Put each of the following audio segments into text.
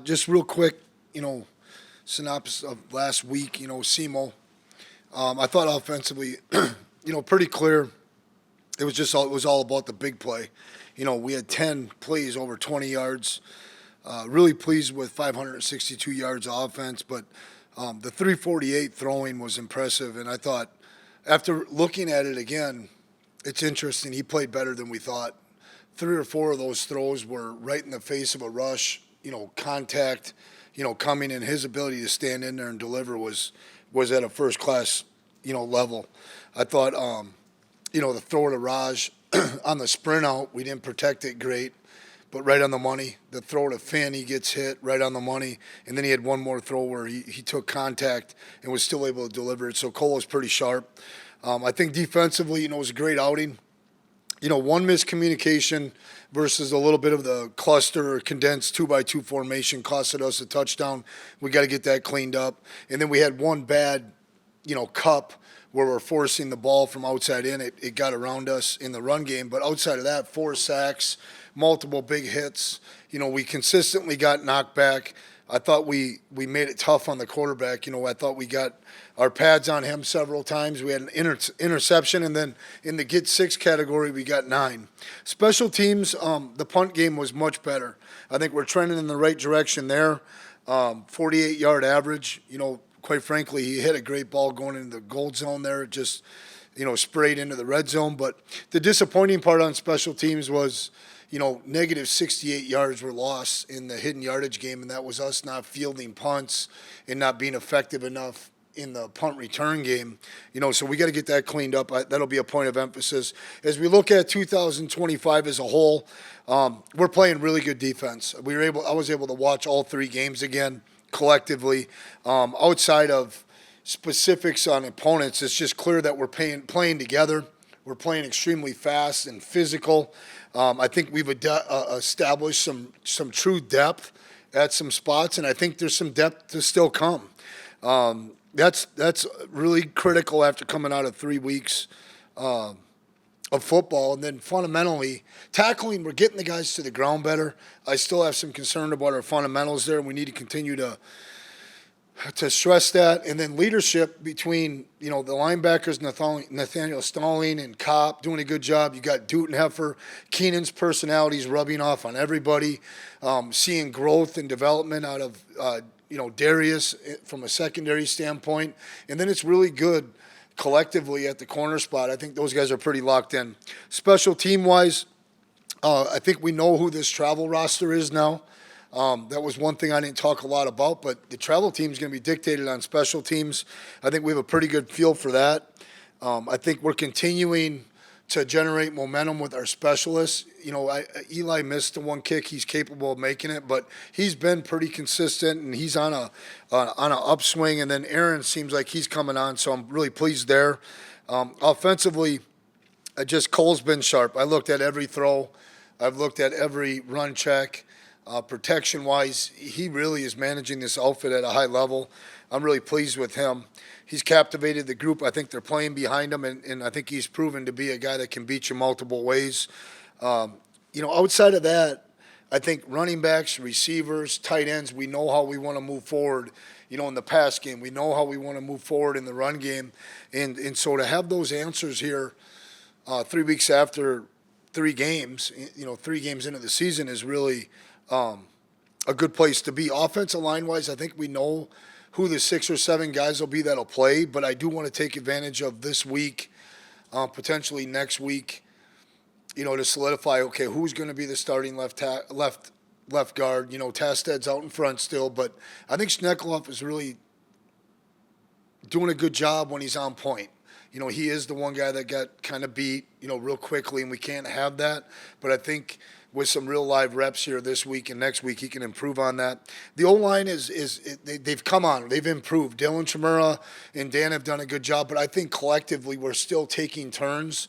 Just real quick, synopsis of last week, SEMO. I thought offensively, pretty clear. It was all about the big play. We had 10 plays over 20 yards. Really pleased with 562 yards of offense, but the 348 throwing was impressive. And I thought, after looking at it again, it's interesting. He played better than we thought. 3 or 4 of those throws were right in the face of a rush, contact, coming in. His ability to stand in there and deliver was at a first class, level. I thought, the throw to Raj on the sprint out, we didn't protect it great, but right on the money. The throw to Finn, he gets hit right on the money. And then he had one more throw where he took contact and was still able to deliver it. So Cole was pretty sharp. I think defensively, it was a great outing. One miscommunication versus a little bit of the cluster or condensed 2-by-2 formation costed us a touchdown. We got to get that cleaned up. And then we had one bad, cup where we're forcing the ball from outside in. It got around us in the run game. But outside of that, 4 sacks, multiple big hits. We consistently got knocked back. I thought we made it tough on the quarterback. I thought we got our pads on him several times. We had an interception, and then in the get 6 category, we got 9. Special teams, the punt game was much better. I think we're trending in the right direction there. 48-yard average. Quite frankly, he hit a great ball going into the gold zone there. It just, sprayed into the red zone. But the disappointing part on special teams was, negative 68 yards were lost in the hidden yardage game, and that was us not fielding punts and not being effective enough in the punt return game. So we got to get that cleaned up. That'll be a point of emphasis. As we look at 2025 as a whole, we're playing really good defense. I was able to watch all 3 games again collectively. Outside of specifics on opponents, it's just clear that we're playing together. We're playing extremely fast and physical. I think we've established some true depth at some spots, and I think there's some depth to still come. That's really critical after coming out of 3 weeks of football. And then fundamentally, tackling, we're getting the guys to the ground better. I still have some concern about our fundamentals there, and we need to continue to stress that. And then leadership between, the linebackers, Nathaniel Stalling and Kopp doing a good job. You got Dutenheffer. Keenan's personalities rubbing off on everybody. Seeing growth and development out of, Darius from a secondary standpoint. And then it's really good collectively at the corner spot. I think those guys are pretty locked in. Special team-wise, I think we know who this travel roster is now. That was one thing I didn't talk a lot about, but the travel team is going to be dictated on special teams. I think we have a pretty good feel for that. I think we're continuing to generate momentum with our specialists. Eli missed the one kick. He's capable of making it, but he's been pretty consistent, and he's on an upswing. And then Aaron seems like he's coming on, so I'm really pleased there. Offensively, Cole's been sharp. I looked at every throw. I've looked at every run check. Protection-wise, he really is managing this outfit at a high level. I'm really pleased with him. He's captivated the group. I think they're playing behind him, and I think he's proven to be a guy that can beat you multiple ways. Outside of that, I think running backs, receivers, tight ends, we know how we want to move forward, in the pass game. We know how we want to move forward in the run game. And so to have those answers here 3 weeks after 3 games, 3 games into the season is really a good place to be. Offensive line-wise, I think we know who the 6 or 7 guys will be that'll play, but I do want to take advantage of this week, potentially next week, to solidify, okay, who's going to be the starting left guard. Tasted's out in front still, but I think Schneckloff is really doing a good job when he's on point. He is the one guy that got kind of beat, real quickly, and we can't have that. But I think with some real live reps here this week and next week, he can improve on that. The O-line they've come on. They've improved. Dylan Chimera and Dan have done a good job, but I think collectively we're still taking turns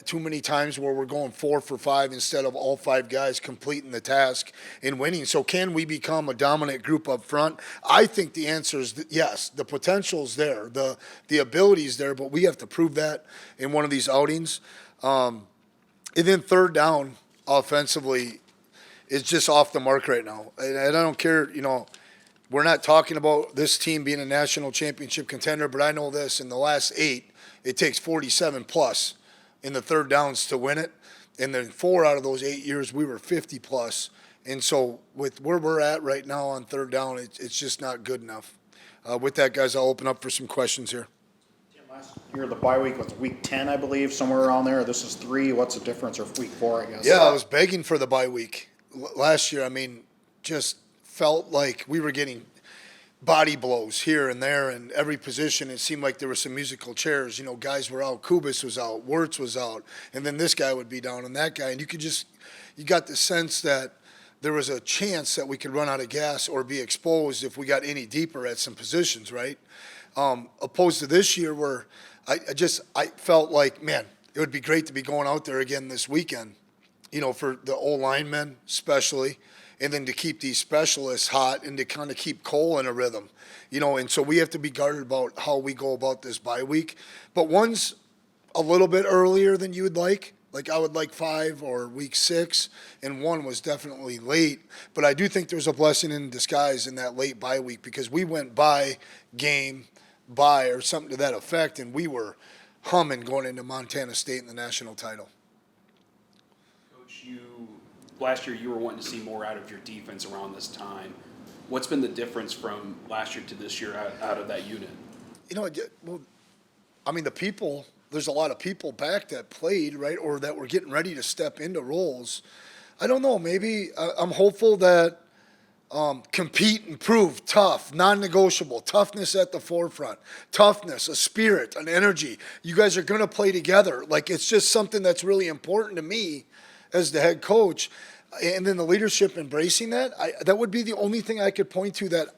too many times where we're going 4 for 5 instead of all 5 guys completing the task and winning. So can we become a dominant group up front? I think the answer is yes. The potential's there. The ability's there, but we have to prove that in one of these outings. And then third down, offensively, is just off the mark right now. And I don't care, we're not talking about this team being a national championship contender, but I know this, in the last 8, it takes 47 plus in the third downs to win it. And then 4 out of those 8 years, we were 50 plus. And so with where we're at right now on third down, it's just not good enough. With that, guys, I'll open up for some questions here. Last year, the bye week was week 10, I believe, somewhere around there. This is 3. What's the difference? Or week 4, I guess. Yeah, I was begging for the bye week. Last year, just felt like we were getting body blows here and there in every position. It seemed like there were some musical chairs. Guys were out. Kubis was out. Wirtz was out. And then this guy would be down and that guy. And you got the sense that there was a chance that we could run out of gas or be exposed if we got any deeper at some positions, right? Opposed to this year where I felt like, man, it would be great to be going out there again this weekend, for the O-linemen especially, and then to keep these specialists hot and to kind of keep Cole in a rhythm, and so we have to be guarded about how we go about this bye week. But one's a little bit earlier than you would like. Like I would like 5 or week 6, and 1 was definitely late. But I do think there's a blessing in disguise in that late bye week because we went game by or something to that effect, and we were humming going into Montana State in the national title. Coach, last year you were wanting to see more out of your defense around this time. What's been the difference from last year to this year out of that unit? The people. There's a lot of people back that played, right, or that were getting ready to step into roles. I don't know. Maybe I'm hopeful that compete and prove, tough, non-negotiable, toughness at the forefront, toughness, a spirit, an energy. You guys are going to play together. Like, it's just something that's really important to me as the head coach. And then the leadership embracing that, that would be the only thing I could point to that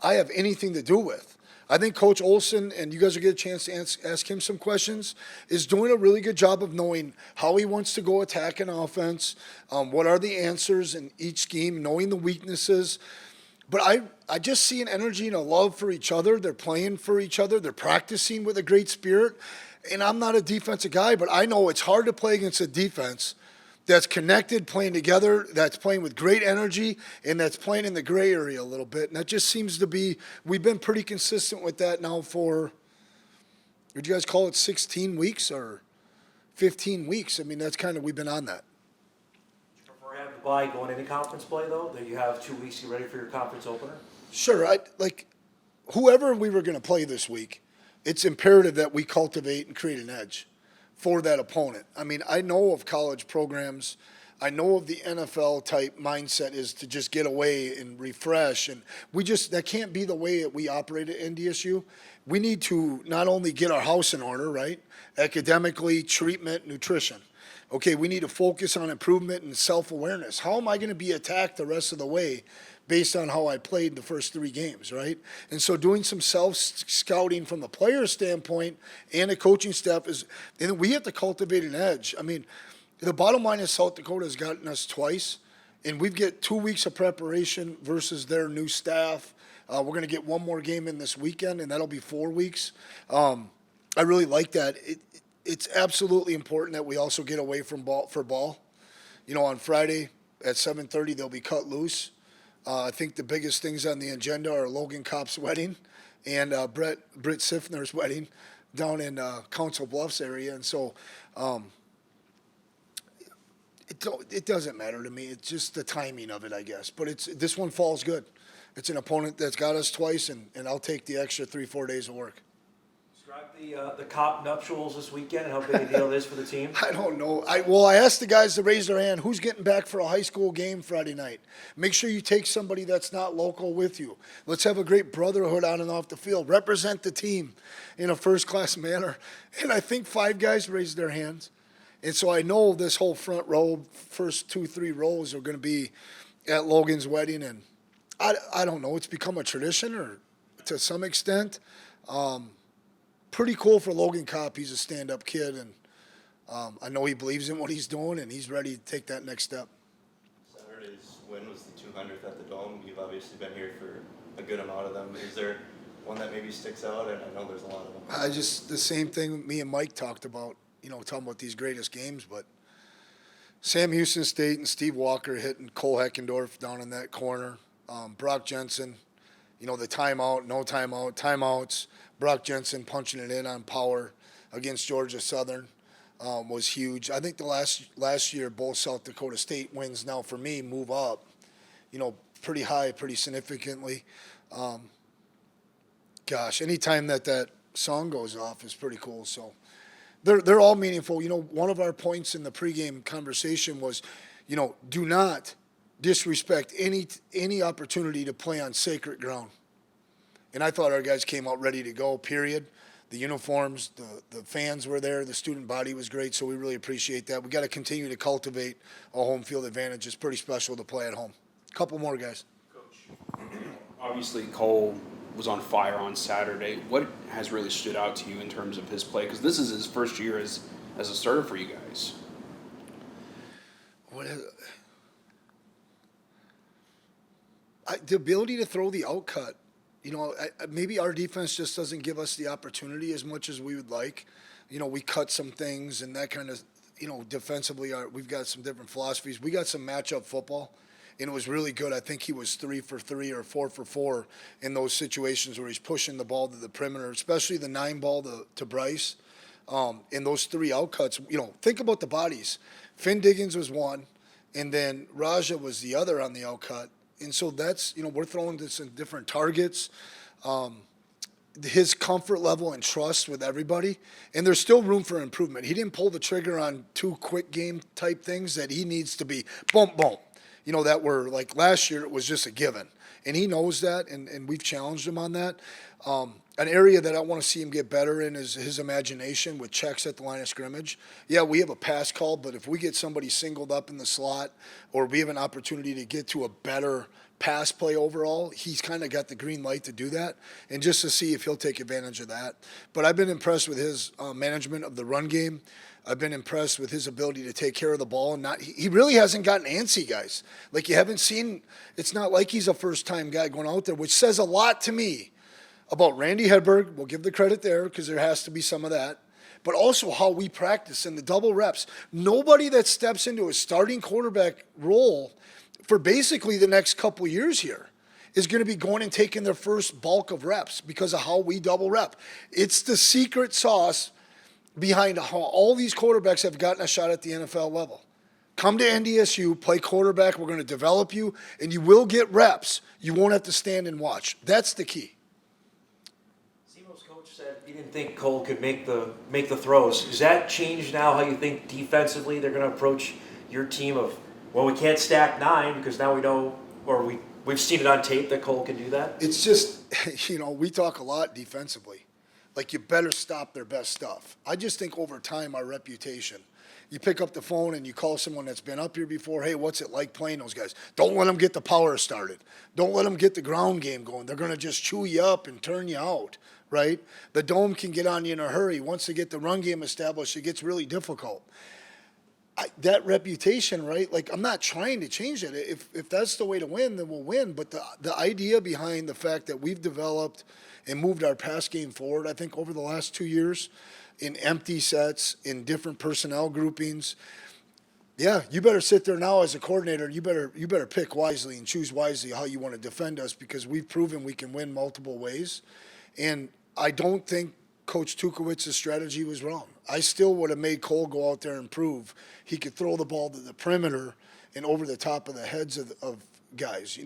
I have anything to do with. I think Coach Olson, and you guys will get a chance to ask him some questions, is doing a really good job of knowing how he wants to go attack an offense, what are the answers in each scheme, knowing the weaknesses. But I just see an energy and a love for each other. They're playing for each other. They're practicing with a great spirit. And I'm not a defensive guy, but I know it's hard to play against a defense that's connected, playing together, that's playing with great energy, and that's playing in the gray area a little bit. And that just seems to be, we've been pretty consistent with that now for, would you guys call it 16 weeks or 15 weeks? That's kind of, we've been on that. Would you prefer having the bye going into conference play, though, that you have 2 weeks to get ready for your conference opener? Sure. Whoever we were going to play this week, it's imperative that we cultivate and create an edge for that opponent. I know of college programs. I know of the NFL type mindset is to just get away and refresh. And that can't be the way that we operate at NDSU. We need to not only get our house in order, right? Academically, treatment, nutrition. Okay, we need to focus on improvement and self-awareness. How am I going to be attacked the rest of the way based on how I played the first 3 games, right? And so doing some self-scouting from the player standpoint and the coaching staff and we have to cultivate an edge. The bottom line is South Dakota has gotten us twice, and we've got 2 weeks of preparation versus their new staff. We're going to get 1 more game in this weekend, and that'll be 4 weeks. I really like that. It's absolutely important that we also get away from ball. On Friday at 7:30, they'll be cut loose. I think the biggest things on the agenda are Logan Kopp's wedding and Britt Sifner's wedding down in Council Bluffs area. And so it doesn't matter to me. It's just the timing of it, I guess. But this one falls good. It's an opponent that's got us twice, and I'll take the extra 3-4 days of work. Describe the Kopp nuptials this weekend and how big a deal it is for the team. I don't know. I asked the guys to raise their hand. Who's getting back for a high school game Friday night? Make sure you take somebody that's not local with you. Let's have a great brotherhood on and off the field. Represent the team in a first-class manner. And I think 5 guys raised their hands. And so I know this whole front row, first 2-3 rows are going to be at Logan's wedding. And I don't know. It's become a tradition, or to some extent. Pretty cool for Logan Kopp. He's a stand-up kid, and I know he believes in what he's doing, and he's ready to take that next step. Saturday's win was the 200th at the Dome. You've obviously been here for a good amount of them. Is there one that maybe sticks out? And I know there's a lot of them. The same thing me and Mike talked about, talking about these greatest games, but Sam Houston State and Steve Walker hitting Cole Heckendorf down in that corner. Brock Jensen, the timeout, no timeout, timeouts. Brock Jensen punching it in on power against Georgia Southern was huge. I think the last year, both South Dakota State wins now for me move up, pretty high, pretty significantly. Anytime that song goes off is pretty cool. So they're all meaningful. One of our points in the pregame conversation was, do not disrespect any opportunity to play on sacred ground. And I thought our guys came out ready to go, period. The uniforms, the fans were there, the student body was great, so we really appreciate that. We got to continue to cultivate a home field advantage. It's pretty special to play at home. Couple more guys. Coach, obviously Cole was on fire on Saturday. What has really stood out to you in terms of his play? Because this is his first year as a starter for you guys. The ability to throw the outcut. Maybe our defense just doesn't give us the opportunity as much as we would like. We cut some things and that kind of, defensively we've got some different philosophies. We got some matchup football, and it was really good. I think he was 3 for 3 or 4 for 4 in those situations where he's pushing the ball to the perimeter, especially the 9 ball to Bryce. In those 3 outcuts, think about the bodies. Finn Diggins was one, and then Raja was the other on the outcut. And so that's, we're throwing to some different targets. His comfort level and trust with everybody, and there's still room for improvement. He didn't pull the trigger on 2 quick game type things that he needs to be boom, boom. That were like last year, it was just a given. And he knows that, and we've challenged him on that. An area that I want to see him get better in is his imagination with checks at the line of scrimmage. Yeah, we have a pass call, but if we get somebody singled up in the slot or we have an opportunity to get to a better pass play overall, he's kind of got the green light to do that, and just to see if he'll take advantage of that. But I've been impressed with his management of the run game. I've been impressed with his ability to take care of the ball, and he really hasn't gotten antsy, guys. Like, you haven't seen, it's not like he's a first-time guy going out there, which says a lot to me about Randy Hedberg. We'll give the credit there because there has to be some of that. But also how we practice in the double reps. Nobody that steps into a starting quarterback role for basically the next couple years here is going to be going and taking their first bulk of reps because of how we double rep. It's the secret sauce behind how all these quarterbacks have gotten a shot at the NFL level. Come to NDSU, play quarterback, we're going to develop you, and you will get reps. You won't have to stand and watch. That's the key. SEMO's coach said he didn't think Cole could make the throws. Does that change now how you think defensively they're going to approach your team of, well, we can't stack 9 because now we know, or we've seen it on tape that Cole can do that? It's just, we talk a lot defensively. Like, you better stop their best stuff. I just think over time, our reputation. You pick up the phone and you call someone that's been up here before, hey, what's it like playing those guys? Don't let them get the power started. Don't let them get the ground game going. They're going to just chew you up and turn you out, right? The dome can get on you in a hurry. Once they get the run game established, it gets really difficult. That reputation, right? Like, I'm not trying to change it. If that's the way to win, then we'll win. But the idea behind the fact that we've developed and moved our pass game forward, I think, over the last 2 years in empty sets, in different personnel groupings, yeah, you better sit there now as a coordinator. You better pick wisely and choose wisely how you want to defend us because we've proven we can win multiple ways. And I don't think Coach Tukowitz's strategy was wrong. I still would have made Cole go out there and prove he could throw the ball to the perimeter and over the top of the heads of guys.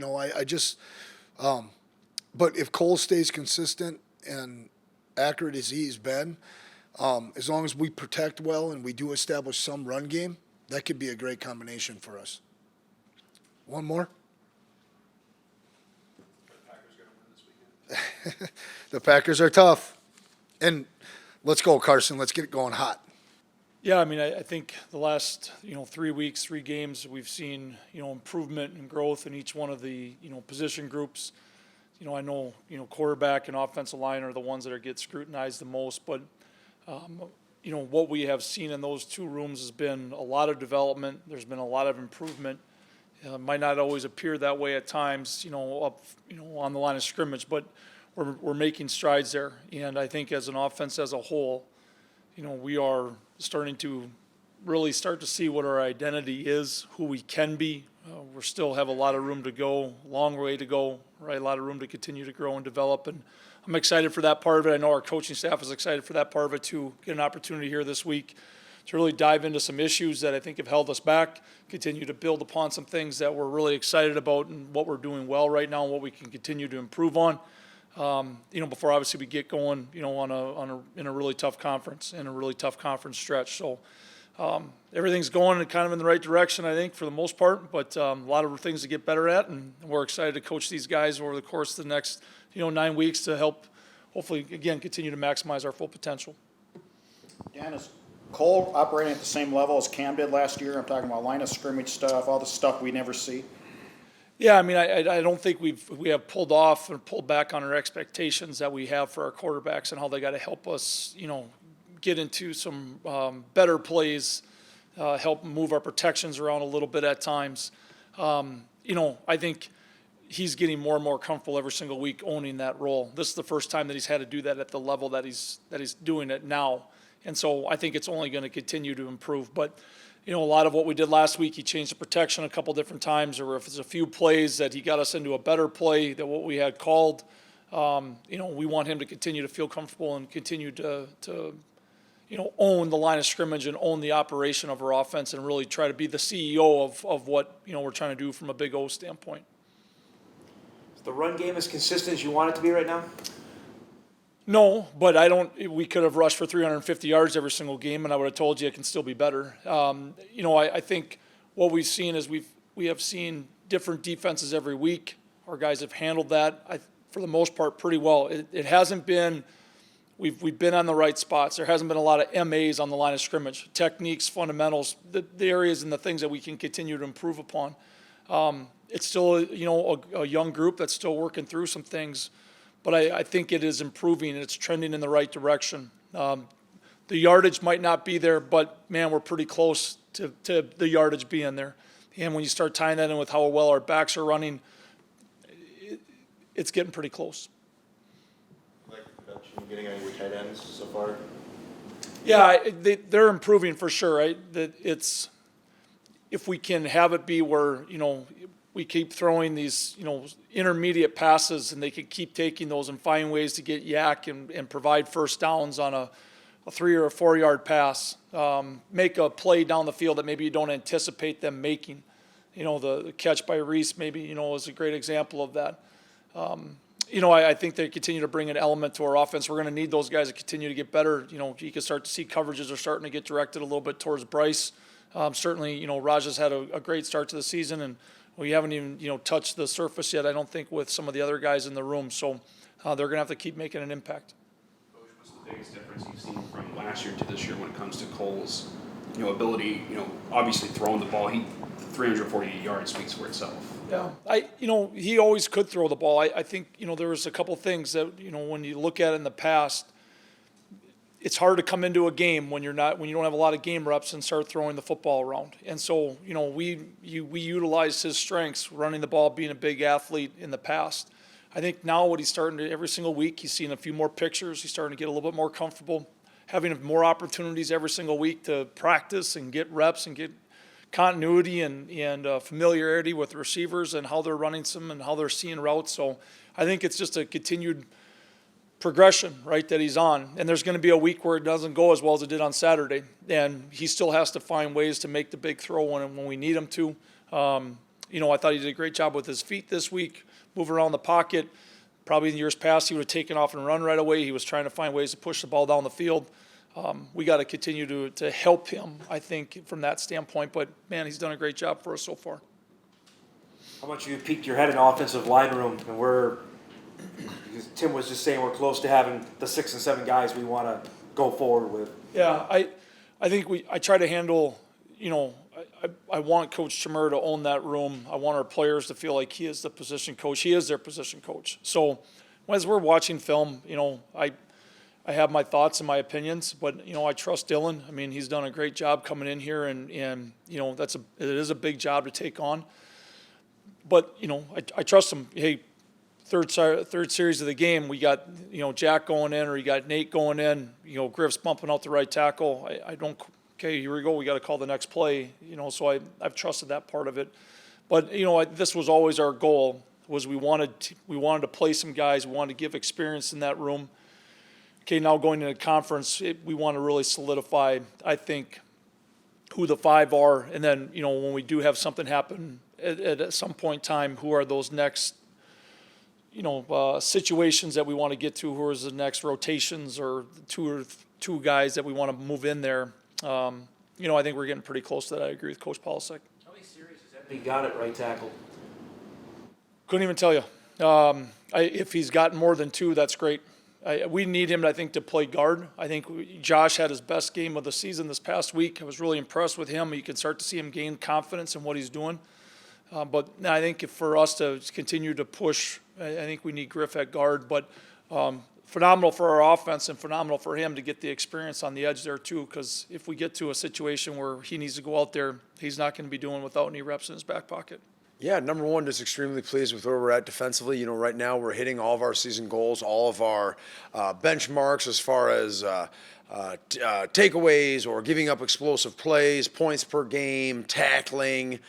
But if Cole stays consistent and accurate as he's been, as long as we protect well and we do establish some run game, that could be a great combination for us. One more? The Packers going to win this weekend? The Packers are tough. And let's go, Carson. Let's get it going hot. Yeah, I mean, I think the last, 3 weeks, 3 games, we've seen, improvement and growth in each one of the, position groups. I know, quarterback and offensive line are the ones that get scrutinized the most, but, what we have seen in those 2 rooms has been a lot of development. There's been a lot of improvement. Might not always appear that way at times, up, on the line of scrimmage, but we're making strides there. And I think as an offense as a whole, we are starting to really start to see what our identity is, who we can be. We still have a lot of room to go, long way to go, right? A lot of room to continue to grow and develop. And I'm excited for that part of it. I know our coaching staff is excited for that part of it too. Get an opportunity here this week to really dive into some issues that I think have held us back, continue to build upon some things that we're really excited about and what we're doing well right now and what we can continue to improve on. Before obviously we get going, in a really tough conference, in a really tough conference stretch. So everything's going kind of in the right direction, I think, for the most part, but a lot of things to get better at, and we're excited to coach these guys over the course of the next, 9 weeks to help hopefully, again, continue to maximize our full potential. Dan, is Cole operating at the same level as Cam did last year? I'm talking about line of scrimmage stuff, all the stuff we never see. Yeah, I mean, I don't think we have pulled off or pulled back on our expectations that we have for our quarterbacks and how they got to help us, get into some better plays, help move our protections around a little bit at times. I think he's getting more and more comfortable every single week owning that role. This is the first time that he's had to do that at the level that he's doing it now. And so I think it's only going to continue to improve. But, a lot of what we did last week, he changed the protection a couple different times, or if it's a few plays that he got us into a better play than what we had called, we want him to continue to feel comfortable and continue to own the line of scrimmage and own the operation of our offense and really try to be the CEO of what, we're trying to do from a Big O standpoint. The run game as consistent as you want it to be right now? No, but we could have rushed for 350 yards every single game, and I would have told you it can still be better. I think what we've seen is we have seen different defenses every week. Our guys have handled that, for the most part, pretty well. It hasn't been, we've been on the right spots. There hasn't been a lot of MAs on the line of scrimmage, techniques, fundamentals, the areas and the things that we can continue to improve upon. It's still, a young group that's still working through some things, but I think it is improving and it's trending in the right direction. The yardage might not be there, but man, we're pretty close to the yardage being there. And when you start tying that in with how well our backs are running, it's getting pretty close. Like production, getting any tight ends so far? Yeah, they're improving for sure. Right? It's if we can have it be where we keep throwing these intermediate passes and they can keep taking those and find ways to get yak and provide first downs on a 3 or a 4 yard pass. Make a play down the field that maybe you don't anticipate them making. The catch by Reese maybe is a great example of that. I think they continue to bring an element to our offense. We're going to need those guys to continue to get better. You can start to see coverages are starting to get directed a little bit towards Bryce. Certainly, Raja's had a great start to the season, and we haven't even, touched the surface yet, I don't think, with some of the other guys in the room. So they're going to have to keep making an impact. Coach, what's the biggest difference you've seen from last year to this year when it comes to Cole's, ability, obviously throwing the ball, 348 yards speaks for itself. Yeah, he always could throw the ball. I think, there was a couple things that, when you look at it in the past, it's hard to come into a game when you don't have a lot of game reps and start throwing the football around. And so, we utilized his strengths, running the ball, being a big athlete in the past. I think now what he's starting to, every single week, he's seeing a few more pictures. He's starting to get a little bit more comfortable, having more opportunities every single week to practice and get reps and get continuity and familiarity with receivers and how they're running some and how they're seeing routes. So I think it's just a continued progression, right, that he's on. And there's going to be a week where it doesn't go as well as it did on Saturday. And he still has to find ways to make the big throw when we need him to. I thought he did a great job with his feet this week, moving around the pocket. Probably in years past, he would have taken off and run right away. He was trying to find ways to push the ball down the field. We got to continue to help him, I think, from that standpoint. But, man, he's done a great job for us so far. How much you peeked your head in the offensive line room, and Tim was just saying we're close to having the 6 and 7 guys we want to go forward with. Yeah, I think I try to handle, I want Coach Chimera to own that room. I want our players to feel like he is the position coach. He is their position coach. So as we're watching film, I have my thoughts and my opinions, but, I trust Dylan. I mean, he's done a great job coming in here, and it is a big job to take on. But, I trust him. Hey, third series of the game, we got, Jack going in, or you got Nate going in, Griff's bumping out the right tackle. I don't okay, here we go, we got to call the next play, so I've trusted that part of it. But, this was always our goal, was we wanted to play some guys, we wanted to give experience in that room. Okay, now going into conference, we want to really solidify, I think, who the 5 are, and then, when we do have something happen at some point in time, who are those next, situations that we want to get to, who is the next rotations or two guys that we want to move in there. I think we're getting pretty close to that. I agree with Coach Polasek. How many series has MB got at right tackle? Couldn't even tell you. If he's gotten more than 2, that's great. We need him, I think, to play guard. I think Josh had his best game of the season this past week. I was really impressed with him. You can start to see him gain confidence in what he's doing. But I think for us to continue to push, I think we need Griff at guard. But phenomenal for our offense and phenomenal for him to get the experience on the edge there too, because if we get to a situation where he needs to go out there, he's not going to be doing without any reps in his back pocket. Yeah, number one, just extremely pleased with where we're at defensively. Right now we're hitting all of our season goals, all of our benchmarks as far as takeaways or giving up explosive plays, points per game, tackling,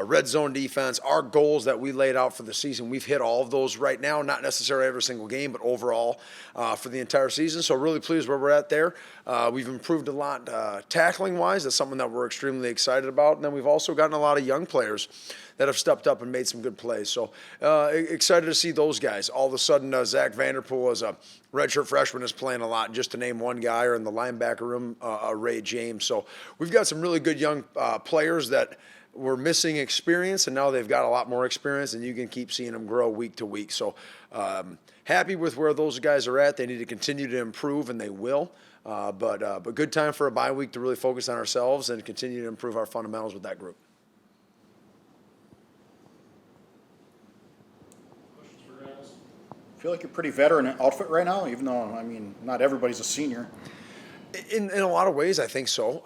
red zone defense. Our goals that we laid out for the season, we've hit all of those right now, not necessarily every single game, but overall for the entire season. So really pleased where we're at there. We've improved a lot tackling-wise. That's something that we're extremely excited about. And then we've also gotten a lot of young players that have stepped up and made some good plays. So excited to see those guys. All of a sudden, Zach Vanderpool as a redshirt freshman is playing a lot, just to name one guy, or in the linebacker room, Ray James. So we've got some really good young players that were missing experience, and now they've got a lot more experience, and you can keep seeing them grow week to week. So happy with where those guys are at. They need to continue to improve, and they will. But good time for a bye week to really focus on ourselves and continue to improve our fundamentals with that group. I feel like you're pretty veteran outfit right now, even though, not everybody's a senior. In a lot of ways, I think so.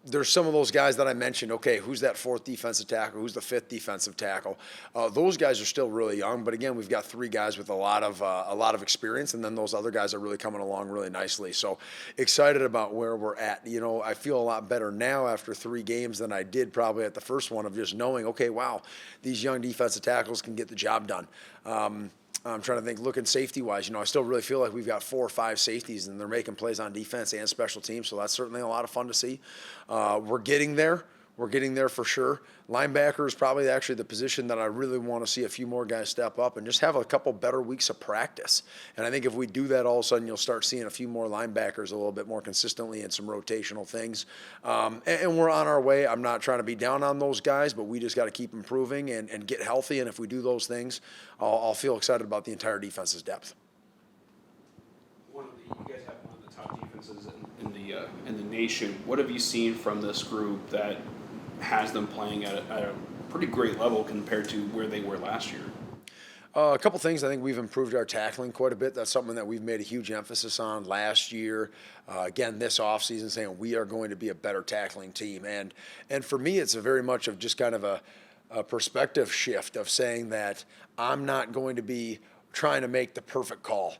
There's some of those guys that I mentioned. Okay, who's that 4th defensive tackle? Who's the 5th defensive tackle? Those guys are still really young, but again, we've got 3 guys with a lot of experience, and then those other guys are really coming along really nicely. So excited about where we're at. I feel a lot better now after 3 games than I did probably at the first one, of just knowing, okay, wow, these young defensive tackles can get the job done. I'm trying to think, looking safety-wise, I still really feel like we've got 4 or 5 safeties, and they're making plays on defense and special teams, so that's certainly a lot of fun to see. We're getting there. We're getting there for sure. Linebacker is probably actually the position that I really want to see a few more guys step up and just have a couple better weeks of practice. And I think if we do that, all of a sudden you'll start seeing a few more linebackers a little bit more consistently and some rotational things. And we're on our way. I'm not trying to be down on those guys, but we just got to keep improving and get healthy. And if we do those things, I'll feel excited about the entire defense's depth. You guys have one of the top defenses in the nation. What have you seen from this group that has them playing at a pretty great level compared to where they were last year? A couple things. I think we've improved our tackling quite a bit. That's something that we've made a huge emphasis on last year. Again, this offseason, saying we are going to be a better tackling team. And for me, it's a very much of just kind of a perspective shift of saying that I'm not going to be trying to make the perfect call.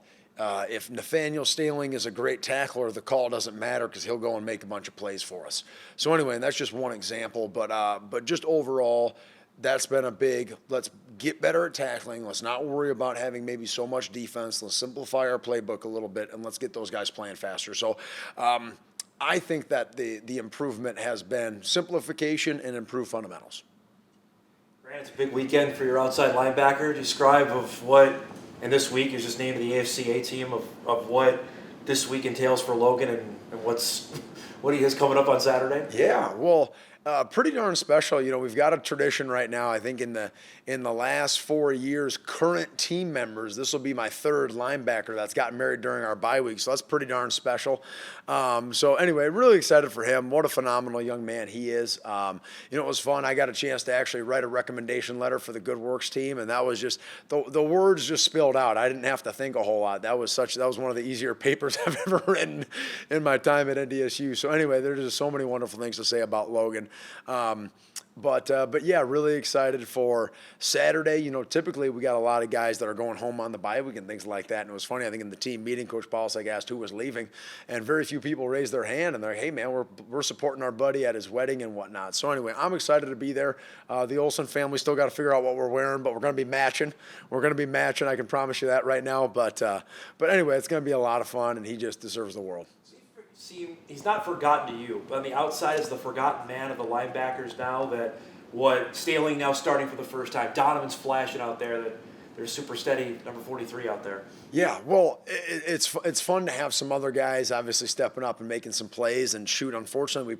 If Nathaniel Staling is a great tackler, the call doesn't matter because he'll go and make a bunch of plays for us. So anyway, and that's just one example, but just overall, that's been a big, let's get better at tackling. Let's not worry about having maybe so much defense. Let's simplify our playbook a little bit, and let's get those guys playing faster. So I think that the improvement has been simplification and improved fundamentals. Grant, it's a big weekend for your outside linebacker. Describe of what, and this week is just named the AFCA team, of what this week entails for Logan and what he has coming up on Saturday. Yeah, well, pretty darn special. We've got a tradition right now. I think in the last 4 years, current team members, this will be my 3rd linebacker that's gotten married during our bye week. So that's pretty darn special. So anyway, really excited for him. What a phenomenal young man he is. It was fun. I got a chance to actually write a recommendation letter for the Good Works team, and that was just the words just spilled out. I didn't have to think a whole lot. That was one of the easier papers I've ever written in my time at NDSU. So anyway, there's just so many wonderful things to say about Logan. But yeah, really excited for Saturday. You know, typically we got a lot of guys that are going home on the bye week and things like that. And it was funny, I think in the team meeting, Coach Polasek asked who was leaving, and very few people raised their hand, and they're like, hey man, we're supporting our buddy at his wedding and whatnot. So anyway, I'm excited to be there. The Olson family still got to figure out what we're wearing, but we're going to be matching. I can promise you that right now. But anyway, it's going to be a lot of fun, and he just deserves the world. See, he's not forgotten to you, but on the outside is the forgotten man of the linebackers now. That what Staling now starting for the first time. Donovan's flashing out there. That there's super steady number 43 out there. Yeah, well, it's fun to have some other guys obviously stepping up and making some plays. And shoot, unfortunately,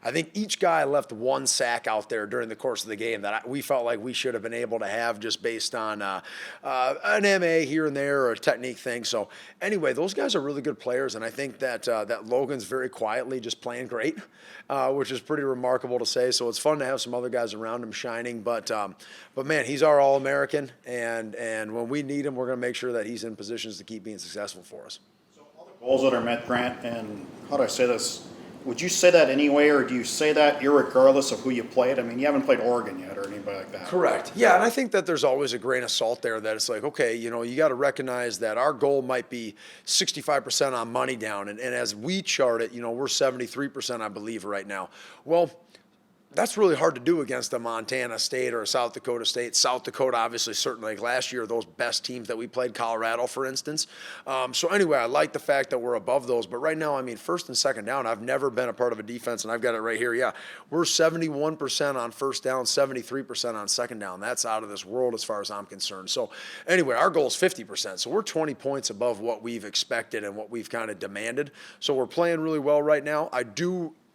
I think each guy left one sack out there during the course of the game that we felt like we should have been able to have just based on an MA here and there or a technique thing. So anyway, those guys are really good players, and I think that Logan's very quietly just playing great, which is pretty remarkable to say. So it's fun to have some other guys around him shining. But man, he's our All-American, and when we need him, we're going to make sure that he's in positions to keep being successful for us. So all the goals that are met, Grant, and how do I say this? Would you say that anyway, or do you say that irregardless of who you played? I mean, you haven't played Oregon yet or anybody like that. Correct. Yeah, and I think that there's always a grain of salt there that it's like, okay, you know, you got to recognize that our goal might be 65% on money down. And as we chart it, you know, we're 73%, I believe, right now. Well, that's really hard to do against a Montana State or a South Dakota State. South Dakota, obviously, certainly like last year, those best teams that we played, Colorado, for instance. So anyway, I like the fact that we're above those. But right now, I mean, first and second down, I've never been a part of a defense, and I've got it right here. Yeah, we're 71% on first down, 73% on second down. That's out of this world as far as I'm concerned. So anyway, our goal is 50%. So we're 20 points above what we've expected and what we've kind of demanded. So we're playing really well right now.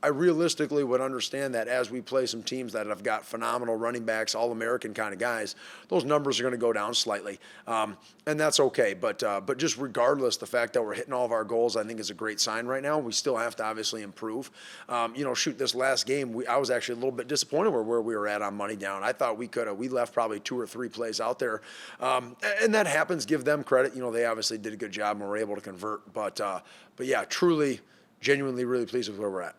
I realistically would understand that as we play some teams that have got phenomenal running backs, All-American kind of guys, those numbers are going to go down slightly, and that's okay. But just regardless, the fact that we're hitting all of our goals, I think, is a great sign right now. We still have to obviously improve. You know, shoot, this last game, I was actually a little bit disappointed where we were at on money down. I thought we left probably 2 or 3 plays out there, and that happens. Give them credit. You know, they obviously did a good job and were able to convert. But yeah, truly, genuinely, really pleased with where we're at.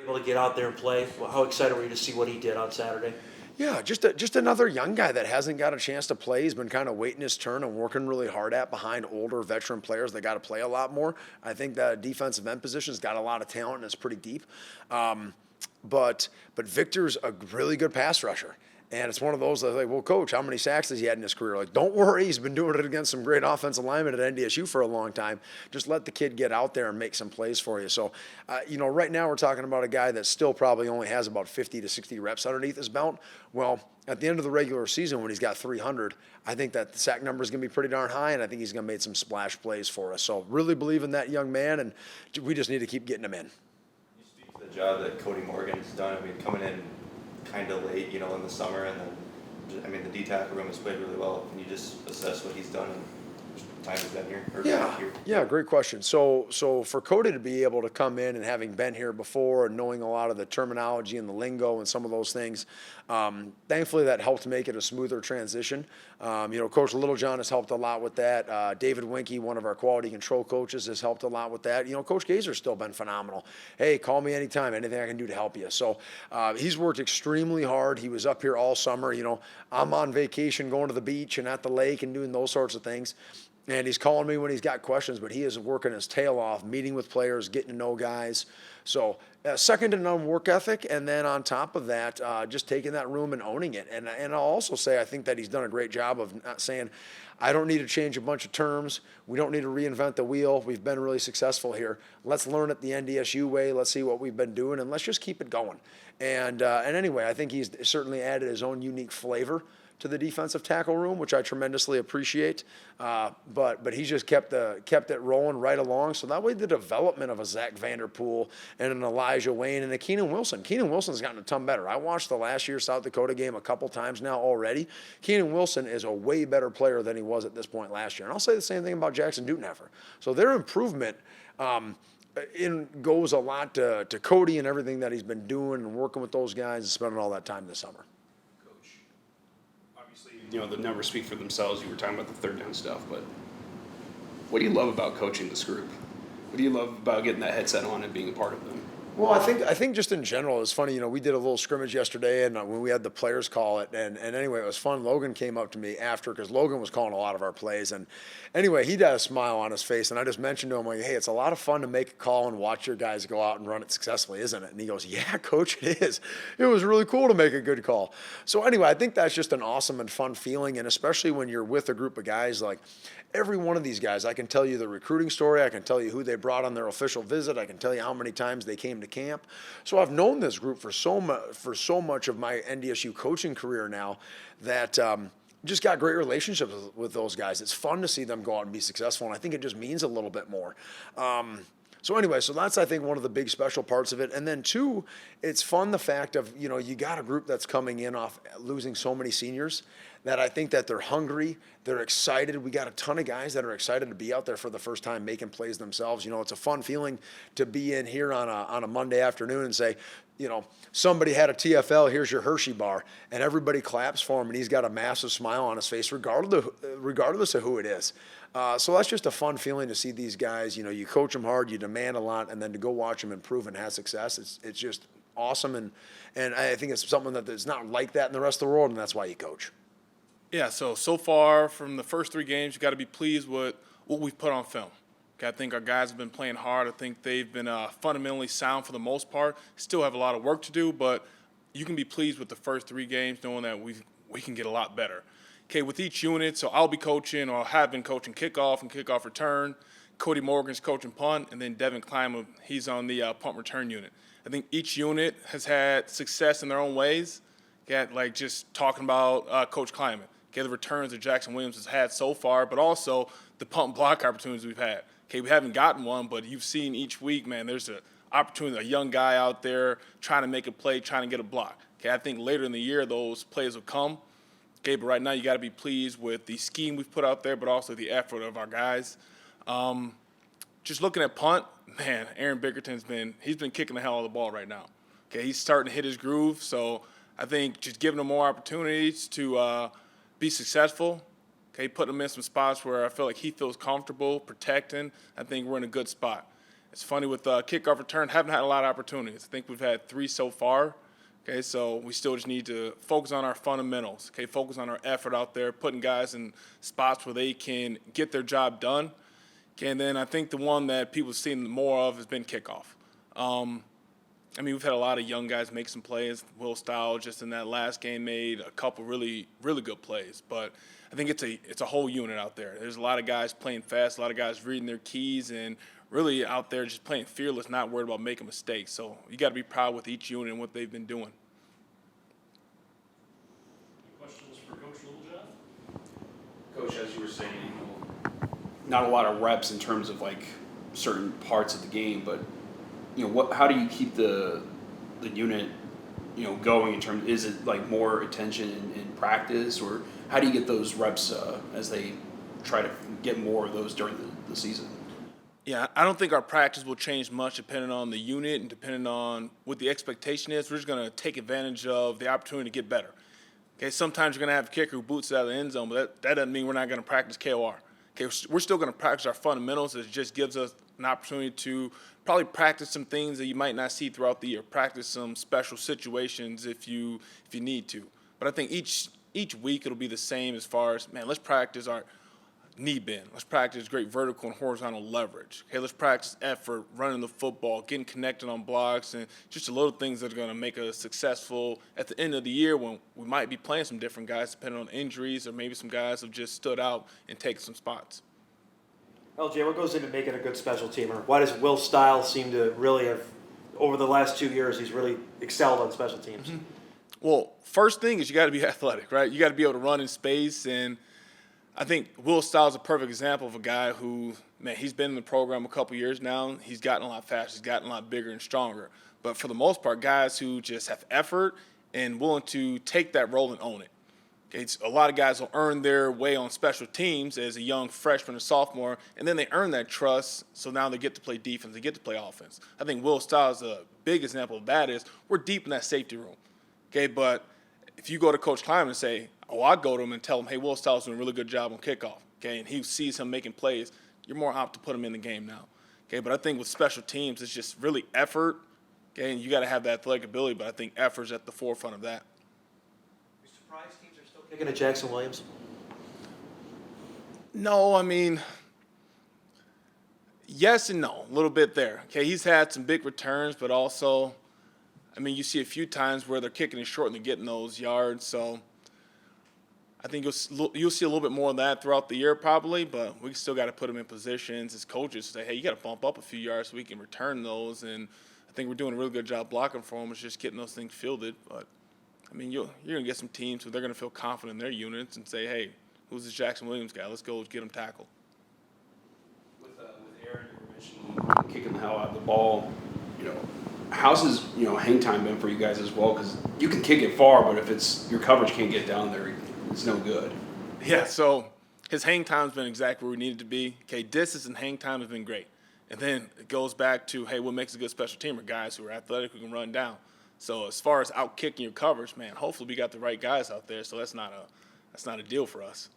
Able to get out there and play. Well, how excited were you to see what he did on Saturday? Yeah, just another young guy that hasn't got a chance to play. He's been kind of waiting his turn and working really hard behind older veteran players that got to play a lot more. I think the defensive end position's got a lot of talent and it's pretty deep. But Victor's a really good pass rusher. And it's one of those that's like, well, Coach, how many sacks has he had in his career? Like, don't worry, he's been doing it against some great offensive linemen at NDSU for a long time. Just let the kid get out there and make some plays for you. So, you know, right now we're talking about a guy that still probably only has about 50 to 60 reps underneath his belt. Well, at the end of the regular season when he's got 300, I think that the sack number is going to be pretty darn high, and I think he's going to make some splash plays for us. So really believe in that young man, and we just need to keep getting him in. You speak to the job that Cody Morgan's done. I mean, coming in kind of late, you know, in the summer, and then, I mean, the D-tackle room has played really well. Can you just assess what he's done in the time he's been here? Or Yeah, here? yeah, great question. So for Cody to be able to come in and having been here before and knowing a lot of the terminology and the lingo and some of those things, thankfully that helped make it a smoother transition. You know, Coach Littlejohn has helped a lot with that. David Winke, one of our quality control coaches, has helped a lot with that. You know, Coach Gazer's still been phenomenal. Hey, call me anytime, anything I can do to help you. So he's worked extremely hard. He was up here all summer. You know, I'm on vacation going to the beach and at the lake and doing those sorts of things. And he's calling me when he's got questions, but he is working his tail off, meeting with players, getting to know guys. So second to none work ethic, and then on top of that, just taking that room and owning it. And I'll also say I think that he's done a great job of not saying, I don't need to change a bunch of terms. We don't need to reinvent the wheel. We've been really successful here. Let's learn it the NDSU way. Let's see what we've been doing, and let's just keep it going. And anyway, I think he's certainly added his own unique flavor to the defensive tackle room, which I tremendously appreciate. But he's just kept it rolling right along. So that way the development of a Zach Vanderpool and an Elijah Wayne and a Keenan Wilson. Keenan Wilson's gotten a ton better. I watched the last year's South Dakota game a couple times now already. Keenan Wilson is a way better player than he was at this point last year. And I'll say the same thing about Jackson Dutenheffer. So their improvement goes a lot to Cody and everything that he's been doing and working with those guys and spending all that time this summer. You know, the numbers speak for themselves. You were talking about the third down stuff, but what do you love about coaching this group? What do you love about getting that headset on and being a part of them? Well, I think just in general, it's funny. We did a little scrimmage yesterday, and when we had the players call it, and anyway, it was fun. Logan came up to me after because Logan was calling a lot of our plays, and anyway, he had a smile on his face, and I just mentioned to him like, "Hey, it's a lot of fun to make a call and watch your guys go out and run it successfully, isn't it?" And he goes, "Yeah, coach, it is. It was really cool to make a good call." So anyway, I think that's just an awesome and fun feeling, and especially when you're with a group of guys like. Every one of these guys, I can tell you the recruiting story. I can tell you who they brought on their official visit. I can tell you how many times they came to camp. So I've known this group for so much of my NDSU coaching career now that just got great relationships with those guys. It's fun to see them go out and be successful, and I think it just means a little bit more. So anyway, so that's, I think, one of the big special parts of it. And then two, it's fun the fact of, you got a group that's coming in off losing so many seniors that I think that they're hungry, they're excited. We got a ton of guys that are excited to be out there for the first time making plays themselves. It's a fun feeling to be in here on a Monday afternoon and say, somebody had a TFL, here's your Hershey bar, and everybody claps for him, and he's got a massive smile on his face regardless of who it is. So that's just a fun feeling to see these guys. You coach them hard, you demand a lot, and then to go watch them improve and have success, it's just awesome. And I think it's something that's not like that in the rest of the world, and that's why you coach. Yeah, so far from the first 3 games, you got to be pleased with what we've put on film. Okay, I think our guys have been playing hard. I think they've been fundamentally sound for the most part. Still have a lot of work to do, but you can be pleased with the first 3 games knowing that we can get a lot better. Okay, with each unit, so I'll be coaching or have been coaching kickoff and kickoff return. Cody Morgan's coaching punt, and then Devin Kleiman, he's on the punt return unit. I think each unit has had success in their own ways. Okay, like just talking about Coach Kleiman. Okay, the returns that Jackson Williams has had so far, but also the punt block opportunities we've had. Okay, we haven't gotten one, but you've seen each week, man, there's an opportunity, a young guy out there trying to make a play, trying to get a block. Okay, I think later in the year those plays will come. Okay, but right now you got to be pleased with the scheme we've put out there, but also the effort of our guys. Just looking at punt, man, Aaron Bickerton's been kicking the hell out of the ball right now. Okay, he's starting to hit his groove, so I think just giving him more opportunities to be successful. Okay, put him in some spots where I feel like he feels comfortable protecting. I think we're in a good spot. It's funny with kickoff return, haven't had a lot of opportunities. I think we've had 3 so far. Okay, so we still just need to focus on our fundamentals. Okay, focus on our effort out there, putting guys in spots where they can get their job done. Okay, and then I think the one that people have seen more of has been kickoff. We've had a lot of young guys make some plays. Will Style just in that last game made a couple really, really good plays. But I think it's a whole unit out there. There's a lot of guys playing fast, a lot of guys reading their keys, and really out there just playing fearless, not worried about making mistakes. So you got to be proud with each unit and what they've been doing. Questions for Coach Littlejohn? Coach, as you were saying, not a lot of reps in terms of like certain parts of the game, but how do you keep the unit going in terms? Is it like more attention in practice, or how do you get those reps as they try to get more of those during the season? Yeah, I don't think our practice will change much depending on the unit and depending on what the expectation is. We're just going to take advantage of the opportunity to get better. Okay, sometimes you're going to have a kicker who boots it out of the end zone, but that doesn't mean we're not going to practice KOR. Okay, we're still going to practice our fundamentals. It just gives us an opportunity to probably practice some things that you might not see throughout the year. Practice some special situations if you need to. But I think each week it'll be the same as far as, man, let's practice our knee bend. Let's practice great vertical and horizontal leverage. Okay, let's practice effort, running the football, getting connected on blocks, and just the little things that are going to make us successful at the end of the year when we might be playing some different guys depending on injuries, or maybe some guys have just stood out and taken some spots. LJ, what goes into making a good special teamer? Why does Will Stiles seem to really have, over the last 2 years, he's really excelled on special teams? Mm-hmm. Well, first thing is you got to be athletic, right? You got to be able to run in space, and I think Will Stiles is a perfect example of a guy who, man, he's been in the program a couple years now. He's gotten a lot faster. He's gotten a lot bigger and stronger. But for the most part, guys who just have effort and willing to take that role and own it. Okay, a lot of guys will earn their way on special teams as a young freshman or sophomore, and then they earn that trust, so now they get to play defense, they get to play offense. I think Will Stiles, a big example of that is we're deep in that safety room. Okay, but if you go to Coach Kleiman and say, I'd go to him and tell him, hey, Will Stiles doing a really good job on kickoff, okay, and he sees him making plays, you're more apt to put him in the game now. Okay, but I think with special teams, it's just really effort Okay, and you got to have that athletic ability, but I think effort's at the forefront of that. You surprised teams are still kicking at Jackson Williams? No, I mean, yes and no, a little bit there. Okay, he's had some big returns, but also, I mean, you see a few times where they're kicking it short and they're getting those yards. So I think you'll see a little bit more of that throughout the year probably, but we still got to put him in positions as coaches to say, hey, you got to bump up a few yards so we can return those. And I think we're doing a really good job blocking for him. It's just getting those things fielded. But, I mean, you're going to get some teams who they're going to feel confident in their units and say, hey, who's this Jackson Williams guy? Let's go get him tackled. With Aaron, you were mentioning kicking the hell out of the ball. You know, how's his hang time been for you guys as well? Because you can kick it far, but if it's your coverage can't get down there, it's no good. Yeah, so his hang time's been exactly where we needed to be. Okay, distance and hang time has been great. And then it goes back to, hey, what makes a good special teamer? Guys who are athletic, who can run down. So as far as out kicking your coverage, man, hopefully we got the right guys out there. So that's not a deal for us.